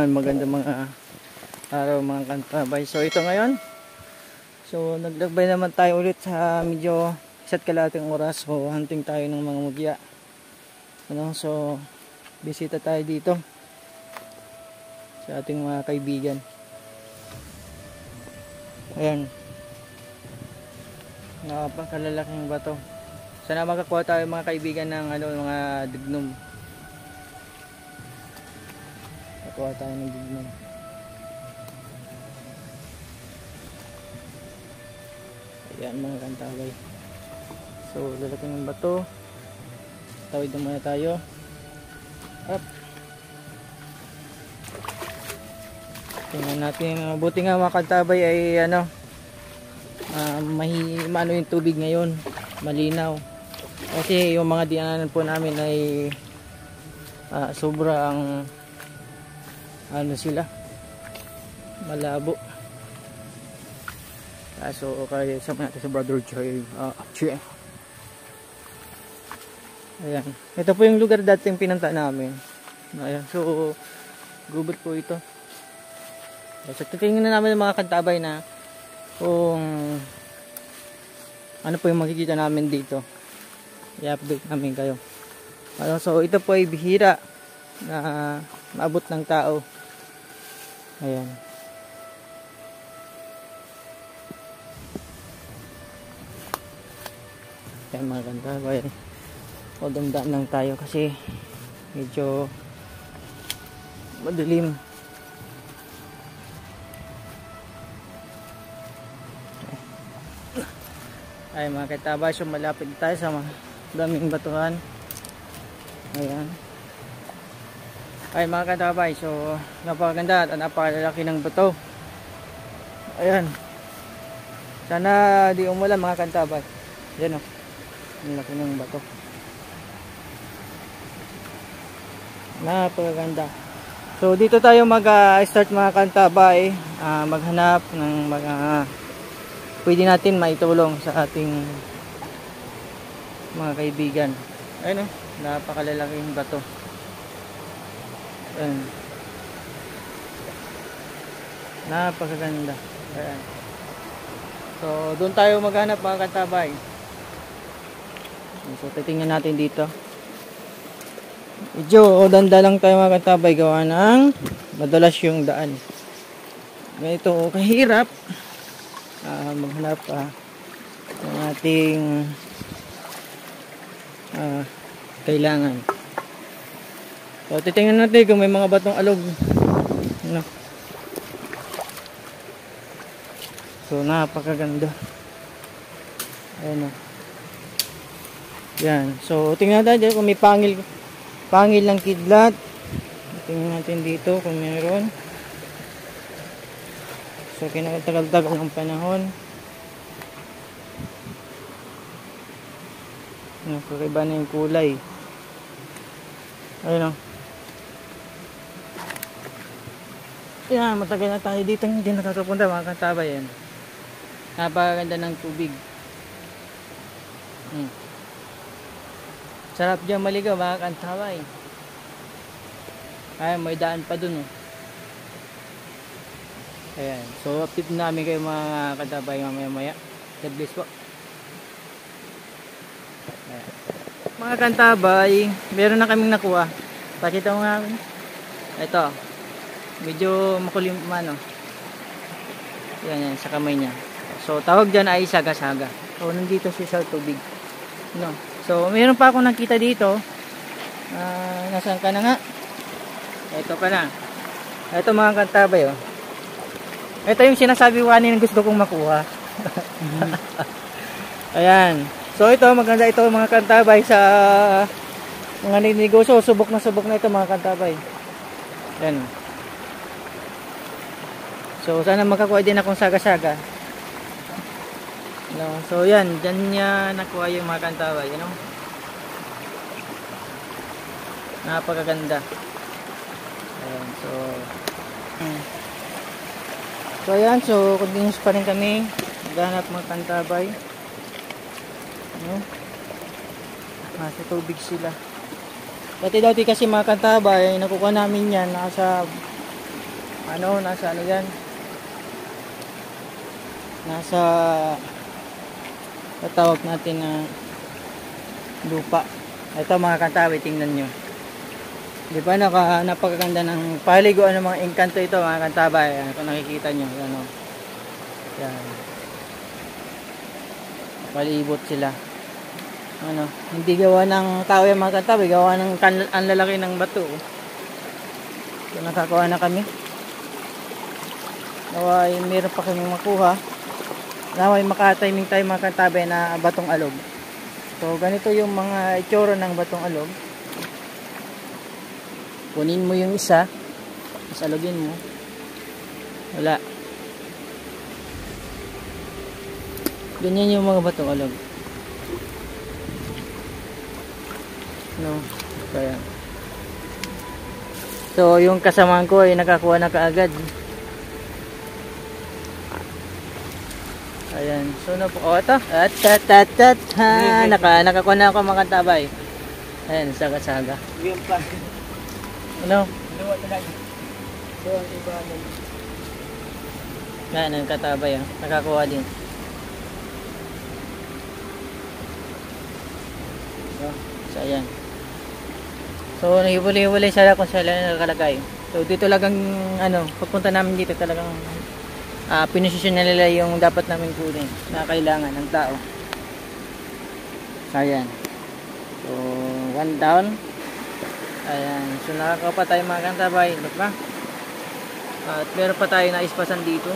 Yan, maganda mga araw mga kantabay. So ito ngayon. So naglakbay naman tayo ulit sa medyo isa't kalahating oras. So hunting tayo ng mga mugya. Ano, so bisita tayo dito sa ating mga kaibigan. Ayan. Napakalalaking bato. Sana makakuha tayo mga kaibigan ng mga dignum. Kuha tayo ng dignum. Ayan mga kantabay. So lalaki ng bato. Tawid na muna tayo. Up. Tingnan natin. Buti nga mga kantabay ay maano yung tubig ngayon. Malinaw. Kasi yung mga dinaanan po namin ay sobrang sila malabo. So okay, sama natin sa brother Joy. Ayan, ito po yung lugar dating pinunta namin. Ayan, so gubat po ito. So titingnan na namin ng mga kantabay na kung ano po yung makikita namin dito. I-update namin kayo. So ito po ay bihira na maabot ng tao. Ayan. Ayan mga kantabay. O damdaan lang tayo kasi medyo madilim. Ay mga kantabay, so malapit tayo sa daming batuhan. Ayan. Ay mga kantabay, so napakaganda at napakalaki ng bato. Ayan. Sana di umulan mga kantabay. Ayan o. Ang laki ng bato. Napakaganda. So dito tayo mag-start mga kantabay. Maghanap ng mga pwede natin maitulong sa ating mga kaibigan. Ayun o. Napakalalaking bato. Ayan. Napakaganda. Ayan. So doon tayo maghanap mga kantabay. So titingnan natin dito. Medyo danda lang tayo mga kantabay, gawa ng madalas yung daan. Ganito kahirap maghanap ng ating kailangan. So titingnan natin kung may mga batong alog. So napakaganda. Ayan o. Yan. So tingnan natin kung may pangil ng kidlat. Tingnan natin dito kung meron. So kinatagal-tagal ng panahon. Nakakaiba na yung kulay. Ayun o. Yan, matagal na tayo dito hindi nakakapunta mga kantabay. Yan. Napakaganda ng tubig. Sarap dyan maligaw mga kantabay. Ay, may daan pa dun oh. Ayan. So update namin kayo mga kantabay mamaya. God bless po. Ayan. Mga kantabay, meron na kaming nakuha. Pakita mo nga. Ito. Medyo makulim man oh. Yan sa kamay niya. So tawag dyan ay saga-saga. So nandito siya sa tubig. No. So meron pa akong nakita dito. Nasaan ka na nga? Ito ka na. Ito mga kantabay oh. Ito yung sinasabi ko kanina gusto kong makuha. Ayan. So ito maganda ito mga kantabay sa mga negosyo. Subok na ito mga kantabay. Ayan. So sana makakuha din akong saga-saga. No, so yan, dyan niya nakuha yung mga kantabay, you know? Napakaganda. Ayan, so ayan, so continuous pa rin kami maghanap mga kantabay. Ano? Nasa tubig sila. Dati kasi mga kantabay, nakukuha namin yan nasa nasa ano yan, nasa tatawag natin na lupa. Ito mga kantabi, tingnan nyo, di ba napakaganda ng paliguan ng mga engkanto ito mga kantabi. Kung nakikita nyo yan, yan, palibot sila, hindi gawa ng tao yan mga kantabi, gawa ng ang lalaki ng bato. So, nakakuha na kami. Naway meron pa kami makuha. Naway makatiming tayo mga kantabi na batong alog. So ganito yung mga itsura ng batong alog. Kunin mo yung isa, tapos alogin mo. Wala. Ganyan yung mga batong alog. Kaya. So yung kasamaan ko ay nakakuha na kaagad. Ayan, so ito. Nakakuha na ako mga kantabay. Ayan, saga-saga. Ano? So, ang iba mo. Ayan, ang katabay. Nakakuha din. So, ayan. So, nahihuli-huli sila kung sila nakalagay. So, dito talagang, pagpunta namin dito talagang pinosisyon nila yung dapat namin kunin na kailangan ng tao. Ayan. So, one down. Ayan. So, nakakaw pa tayo mga kantabay. Diba? At meron pa tayo na ispasan dito.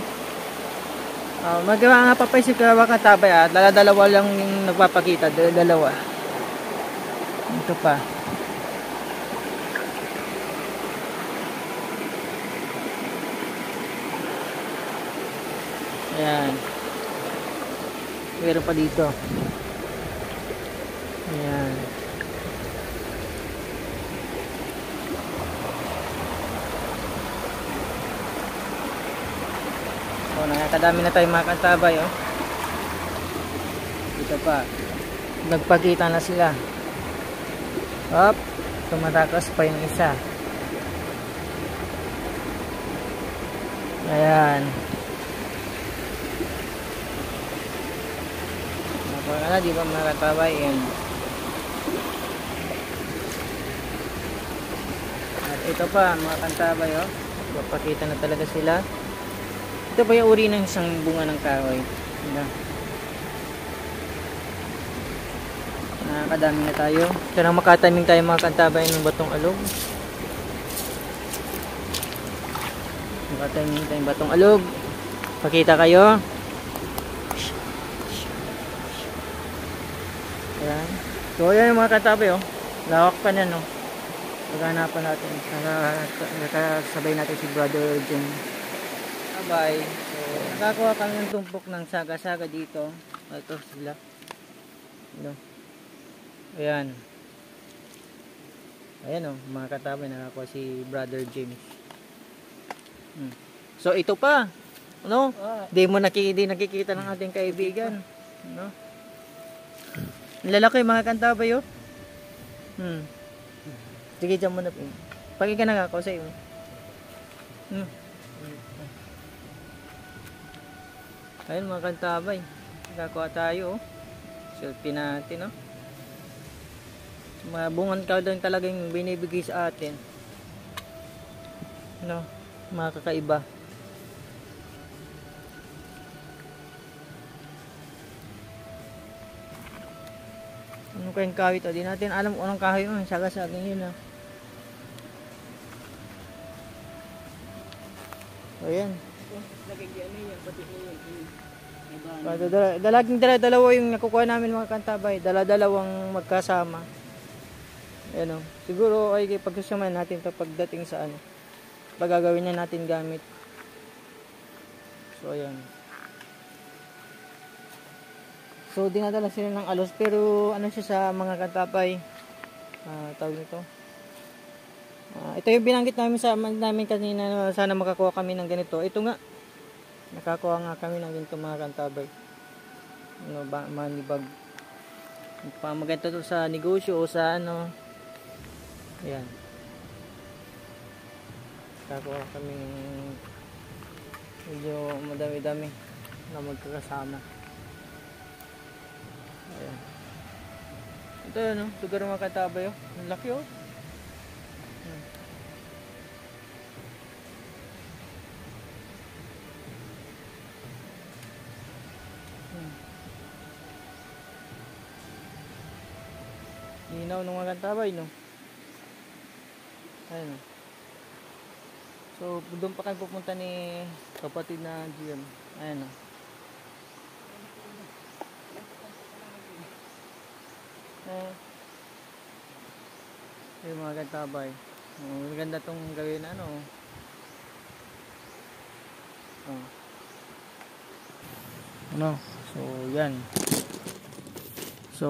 Magawa nga pa pa si mga kantabay. Dala-dalawa lang yung nagpapakita. Dalawa. Ito pa. Ayan. Meron pa dito. Ayan. So, nakakadami na tayo mga kantabay, Dito pa. Nagpakita na sila. Up. Tumatakas pa yung isa. Ayan. Di ba mga kantabay? At ito pa mga kantabay, papakita na talaga sila. Ito pa yung uri ng isang bunga ng kahoy. Nakakadami na tayo. Ito na makatiming tayo mga kantabay ng batong alog. Makatiming tayo ng batong alog. Pakita kayo. Ayan. So ayan yung mga kantabay, lawak pa niyan, paghanapan natin. Nakasabay natin si Brother Jim. Bye. So nakakuha kami ng tumpok ng saga-saga dito. Ito sila. Ayan. Ayan mga kantabay, nakakuha si Brother James. So ito pa, di nakikita ng ating kaibigan, lalaki mga kantabay, sige, dyan mo na po. Pagka nangakaw sa iyo. Ayun mga kantabay, nakakuha tayo, selfie natin, mga bungan ka doon talagang binibigay sa atin, mga kakaiba. Ano kayong kahoy ito? Di natin alam kung anong kahoy yun. Saga-saging yun. Ayan. Dalawa yung nakukuha namin mga kantabay. Dalawang magkasama. Ayan, siguro ay pagkasamahan natin ito pagdating sa pagagawin na natin gamit. So ayan. So dinadala sila ng alos, pero siya sa mga kantabay, tawag nito, ito yung binanggit namin kanina, sana makakuha kami ng ganito. Ito nga, nakakuha nga kami ng ganito mga kantabay, manibag, maganda to sa negosyo o sa ayan, nakakuha kami madami-dami na magkakasama. Ayan. Ito yun, lugar ng mga katabay, oh. Ang laki, oh. Linaw ng mga katabay, no? Ayan. So, doon pa kayo pupunta ni kapatid na GM. Ayan, no? Yung mga katabay. Maganda tong gawin, ano? Oh. Ano? So, yan. So,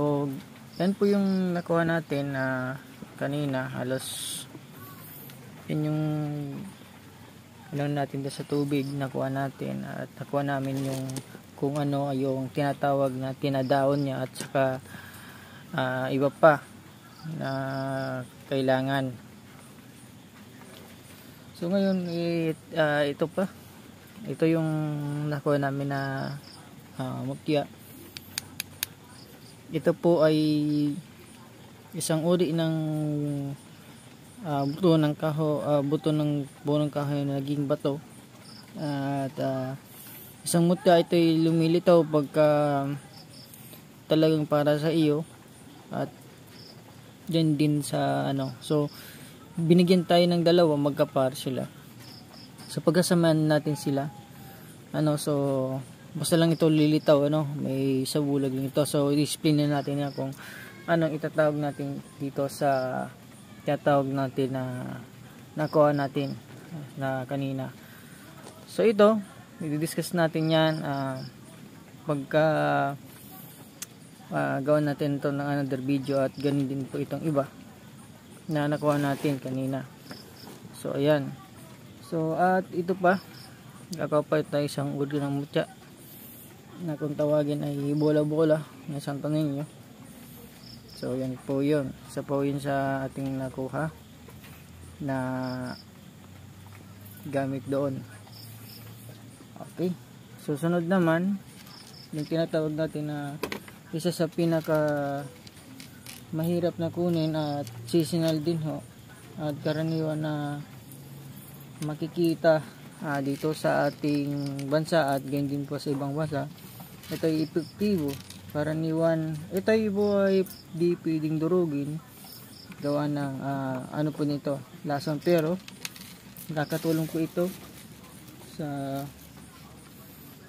yan po yung nakuha natin na kanina. Halos yun yung alam natin sa tubig nakuha natin, at nakuha namin yung kung ano yung tinatawag na tinadaon niya, at saka iba pa na kailangan. So ngayon ito pa, ito yung nakuha namin na mutya. Ito po ay isang uri ng buto ng buo ng kahoy na naging bato, at isang mutya ito ay lumilitaw pagka talagang para sa iyo, at dyan din sa ano. So binigyan tayo ng dalawa, magkapar sila, so pagkasamaan natin sila, ano, so basta lang ito lilitaw, ano, may sabulag lang ito. So i-explain na natin yan kung anong itatawag natin dito sa tinatawag natin na nakuha natin na kanina. So ito, i-discuss natin yan pagka gawin natin ito ng another video, at ganun din po itong iba na nakuha natin kanina. So ayan. So at ito pa, gagawa pa tayo isang uri ng mutya na kung tawagin ay bola-bola na Santo Niño. So yan po yun, isa po yun sa ating nakuha na gamit doon. Okay, susunod naman yung tinatawag natin na isa sa pinaka mahirap na kunin at seasonal din ho, at karaniwan na makikita dito sa ating bansa at ganyan din po sa ibang bansa. Ito ay epektibo. Karaniwan, ito ay di pwedeng durugin gawa ng ano po nito, lason, pero nakakatulong po ito sa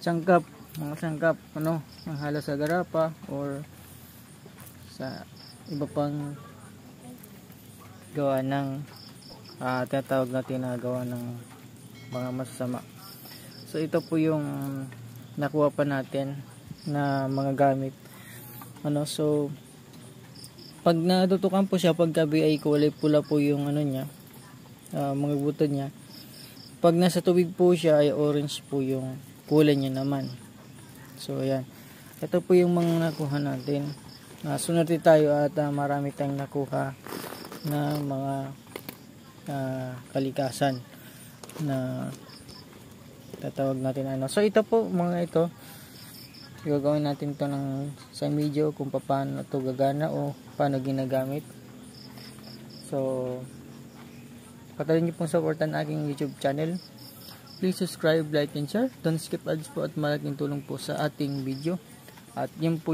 sangkap, mga sangkap, ano, ang hala sa garapa or sa iba pang gawa ng tinatawag natin na gawa ng mga masasama. So ito po yung nakuha pa natin na mga gamit, ano. So pag natutukan po siya, pag gabi ay kulay pula po yung ano niya, mga buto niya. Pag nasa tubig po siya ay orange po yung kulay niya naman. So ayan, ito po yung mga nakuha natin. Sunod tayo at marami tayong nakuha na mga kalikasan na tatawag natin, ano. So ito po, mga ito, gagawin natin to ng sa video kung paano ito gagana o paano ginagamit. So patuloy niyo pong supportan aking YouTube channel. Please subscribe, like and share. Don't skip ads po, at malaking tulong po sa ating video. At yun po